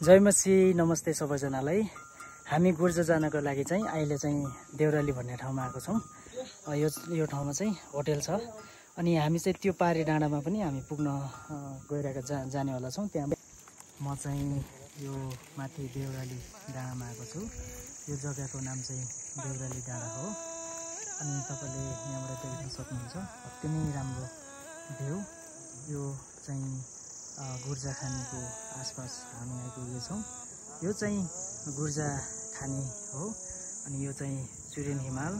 जय मसी नमस्ते सबैजनालाई। हामी गुर्जा जानको लागि चाहिँ अहिले चाहिँ देउराली भन्ने ठाउँमा आएको छौँ। यो ठाउँमा चाहिँ होटल छ अनि हामी चाहिँ त्यो पारी डाँडामा पनि हामी पुग्न गइरहेको जानेवाला छौँ। त्यहाँ म चाहिँ यो माथि देउराली डाँडामा आएको छु। यो जग्गाको नाम चाहिँ देउराली डाँडा हो अनि तपाईले यहाँबाट देख्न सक्नुहुन्छ अति नै राम्रो भ्यू। यो चाहिँ गुर्जाखानीको आसपास हामी आइपुगेछौँ। यो चाहिँ गुर्जाखानी हो अनि यो चाहिँ चुरेन हिमाल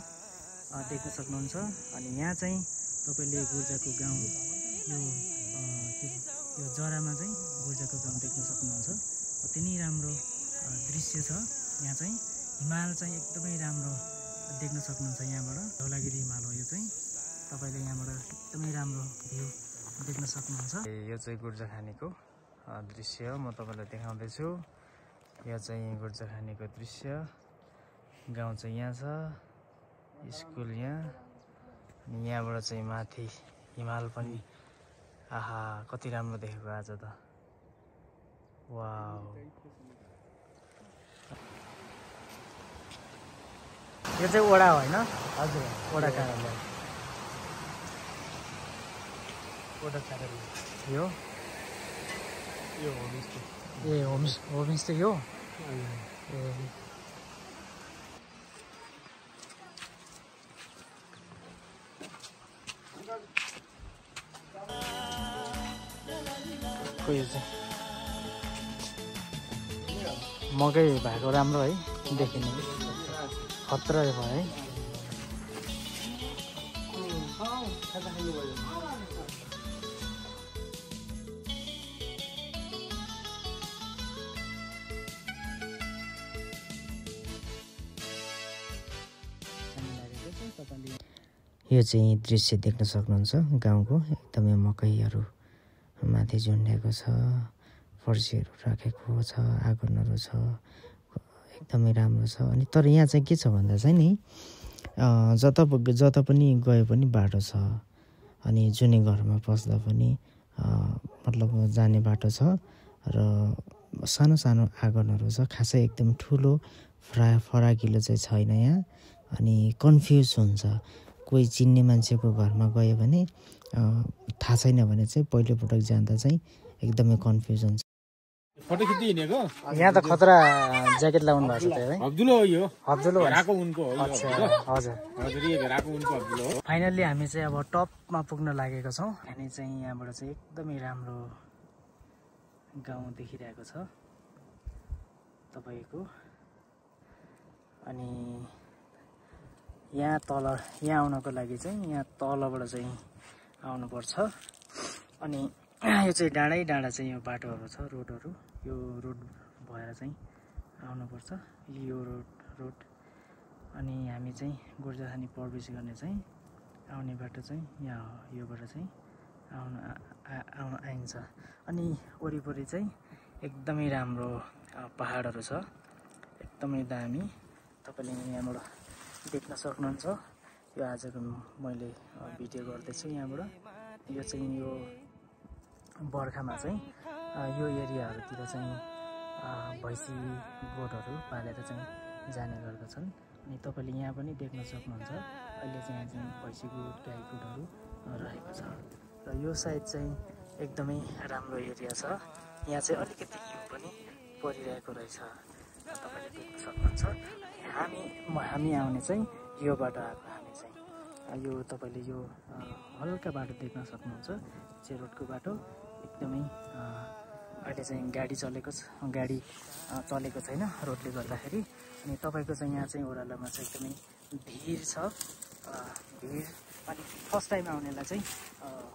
देख्न सक्नुहुन्छ। अनि यहाँ चाहिँ तपाईले गुर्जाको गाउँ यो जरामा चाहिँ गुर्जाको गाउँ देख्न सक्नुहुन्छ। अति नै राम्रो दृश्य छ। यहाँ चाहिँ हिमाल चाहिँ एकदमै राम्रो देख्न सक्नुहुन्छ। यहाँबाट धौलागिरी हिमाल हो। यो चाहिँ तपाईले यहाँबाट एकदमै राम्रो भ्यू देख्न सक्नुहुन्छ। यो चाहिँ गुर्जाखानीको दृश्य म तपाईलाई देखाउँदै छु। यो चाहिँ गुर्जाखानीको दृश्य। गाउँ चाहिँ यहाँ छ, स्कुल यहाँ अनि यहाँबाट चाहिँ माथि हिमाल पनि। आहा कति राम्रो देखेको आज त। वाउ। यो चाहिँ ओडा हो हैन? हजुर, ओडा कार्यालय। ओडा कार्यालय यो होमस्टे। ए होमस्टे यो। यो चाहिँ मकै भएको राम्रो है देखिने। खतरा भयो है। यो चाहिँ दृश्य देख्न सक्नुहुन्छ गाउँको। एकदमै मकैहरू माथि झुन्डेको छ, फर्सीहरू राखेको छ, आँगनहरू छ, एकदमै राम्रो छ। अनि तर यहाँ चाहिँ के छ भन्दा चाहिँ नि जता पनि गए पनि बाटो छ अनि जुनै घरमा पस्दा पनि मतलब जाने बाटो छ र सानो सानो आँगनहरू छ। खासै एकदम ठुलो फराकिलो चाहिँ छैन यहाँ। अनि कन्फ्युज हुन्छ। कोही चिन्ने मान्छेको घरमा गयो भने थाहा छैन भने चाहिँ पहिलोपटक जाँदा चाहिँ एकदमै कन्फ्युज हुन्छ। फोटो खिच्दै हिँडेको यहाँ त खतरा ज्याकेट लगाउनु भएको छ है। हब्दुलो हो यो। हब्दुलो भेराको उनको हो। अच्छा हजुर हजुर यो भेराको उनको हब्दुलो हो। फाइनल्ली हामी चाहिँ अब टपमा पुग्न लागेको छौँ। अनि चाहिँ यहाँबाट चाहिँ एकदमै राम्रो गाउँ देखिरहेको छ तपाईको। अनि यहाँ आउनको लागि चाहिँ यहाँ तलबाट चाहिँ आउनुपर्छ। अनि यो चाहिँ डाँडा चाहिँ यो बाटोहरू छ, रोडहरू। यो रोड भएर चाहिँ आउनुपर्छ। यो रोड अनि हामी चाहिँ गुर्जाखानी प्रवेश गर्ने चाहिँ आउने बाटो चाहिँ यहाँ हो। योबाट चाहिँ आइन्छ। अनि वरिपरि चाहिँ एकदमै राम्रो पहाडहरू छ, एकदमै दामी। तपाईले यहाँबाट देख्न सक्नुहुन्छ। यो आजको मैले भिडियो गर्दैछु यहाँबाट। यो चाहिँ यो बर्खामा चाहिँ यो एरियाहरूतिर चाहिँ भैँसी गोठहरू पालेर चाहिँ जाने गर्दछन्। अनि तपाईले यहाँ पनि देख्न सक्नुहुन्छ। अहिले चाहिँ यहाँ चाहिँ भैँसी गोठ, गाई गोठहरू रहेको छ। र यो साइड चाहिँ एकदमै राम्रो एरिया छ। यहाँ चाहिँ अलिकति हिउँ पनि परिरहेको रहेछ, तपाईले देख्न सक्नुहुन्छ। हामी आउने चाहिँ यो बाटो आएको। हामी चाहिँ यो तपाईले यो हल्का बाटो देख्न सक्नुहुन्छ। चाहिँ रोडको बाटो एकदमै अहिले चाहिँ गाडी चलेको छैन रोडले गर्दाखेरि। अनि तपाईको चाहिँ यहाँ चाहिँ ओह्रालोमा चाहिँ एकदमै भिड छ। भिड अनि फर्स्ट टाइम आउनेलाई चाहिँ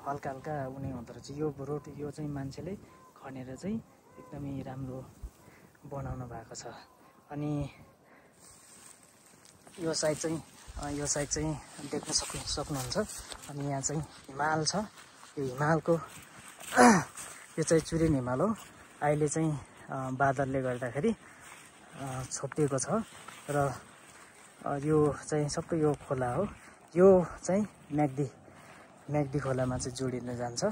हल्का उनी हुँदो रहेछ। यो रोड यो चाहिँ मान्छेले खनेर चाहिँ एकदमै राम्रो बनाउनु भएको छ। अनि यो साइड चाहिँ देख्न सक्नुहुन्छ। अनि यहाँ चाहिँ हिमाल छ। यो हिमालको यो चाहिँ चुरेन हिमाल हो। अहिले चाहिँ बादलले गर्दाखेरि छोपिएको छ र यो चाहिँ सबै यो खोला हो। यो चाहिँ म्याग्दी खोलामा चाहिँ जोडिन जान्छ।